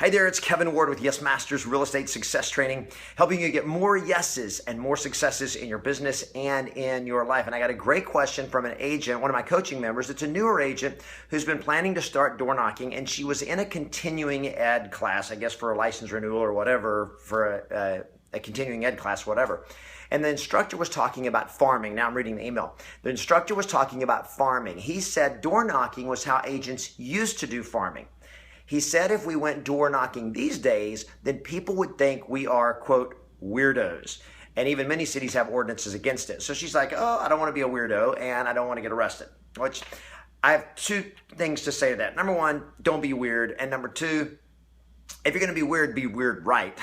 Hi there, it's Kevin Ward with YesMasters Real Estate Success Training, helping you get more yeses and more successes in your business and in your life. And I got a great question from an agent, one of my coaching members. It's a newer agent who's been planning to start door knocking, and she was in a continuing ed class, I guess for a license renewal or whatever, for a continuing ed class, whatever. And the instructor was talking about farming. Now I'm reading the email. The instructor was talking about farming. He said door knocking was how agents used to do farming. He said if we went door knocking these days, then people would think we are, quote, weirdos. And even many cities have ordinances against it. So she's like, oh, I don't want to be a weirdo and I don't want to get arrested. Which I have two things to say to that. Number one, don't be weird. And number two, if you're going to be weird right.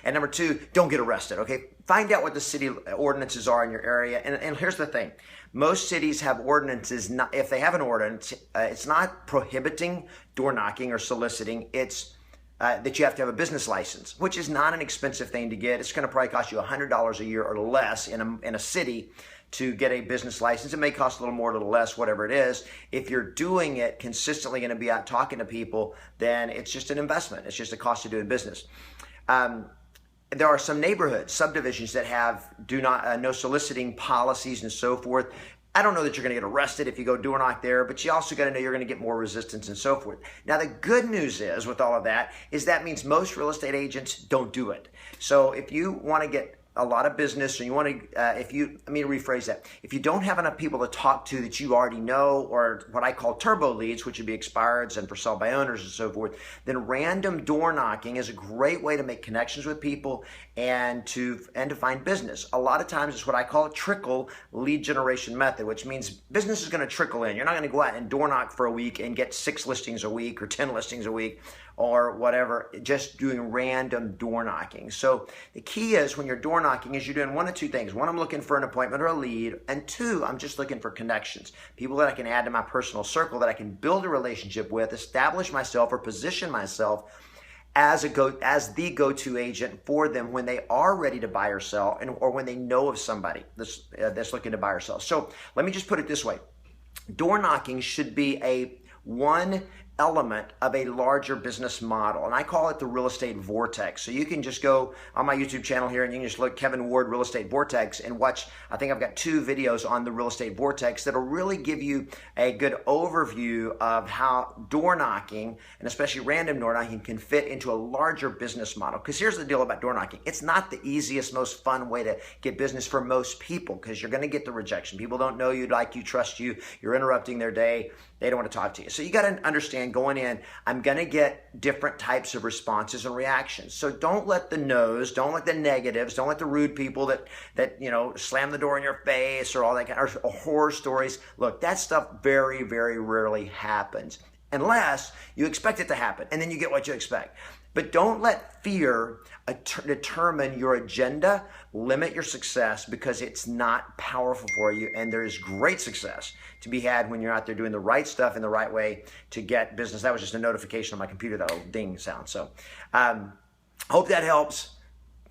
And number two, don't get arrested, okay? Find out what the city ordinances are in your area. And here's the thing. Most cities have ordinances. If they have an ordinance, it's not prohibiting door knocking or soliciting. It's that you have to have a business license, which is not an expensive thing to get. It's going to probably cost you $100 a year or less in a city to get a business license. It may cost a little more, a little less, whatever it is. If you're doing it consistently, going to be out talking to people, then it's just an investment. It's just a cost of doing business. There are some neighborhoods, subdivisions that have no soliciting policies and so forth. I don't know that you're going to get arrested if you go door knock there, but you also got to know you're going to get more resistance and so forth. Now, the good news is with all of that is that means most real estate agents don't do it. So if you want to get a lot of business, or you want to, let me rephrase that. If you don't have enough people to talk to that you already know, or what I call turbo leads, which would be expireds and for sale by owners and so forth, then random door knocking is a great way to make connections with people and to find business. A lot of times it's what I call a trickle lead generation method, which means business is going to trickle in. You're not going to go out and door knock for a week and get 6 listings a week or 10 listings a week or whatever, just doing random door knocking. So the key is when you're door knocking is you're doing one of two things. One, I'm looking for an appointment or a lead. And two, I'm just looking for connections. People that I can add to my personal circle that I can build a relationship with, establish myself or position myself as the go-to agent for them when they are ready to buy or sell, or when they know of somebody that's looking to buy or sell. So let me just put it this way. Door knocking should be one element of a larger business model. And I call it the real estate vortex. So you can just go on my YouTube channel here and you can just look Kevin Ward Real Estate Vortex and watch. I think I've got 2 videos on the real estate vortex that'll really give you a good overview of how door knocking, and especially random door knocking, can fit into a larger business model. Because here's the deal about door knocking. It's not the easiest, most fun way to get business for most people, because you're going to get the rejection. People don't know you, like you, trust you. You're interrupting their day. They don't want to talk to you. So you got to understand going in, I'm going to get different types of responses and reactions. So don't let the no's, don't let the negatives, don't let the rude people that slam the door in your face or all that kind of or horror stories. Look, that stuff very, very rarely happens unless you expect it to happen, and then you get what you expect. But don't let fear determine your agenda, limit your success, because it's not powerful for you. And there is great success to be had when you're out there doing the right stuff in the right way to get business. That was just a notification on my computer, that little ding sound. So hope that helps.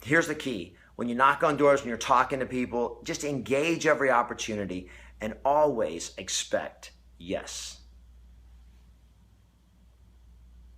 Here's the key. When you knock on doors, when you're talking to people, just engage every opportunity and always expect yes.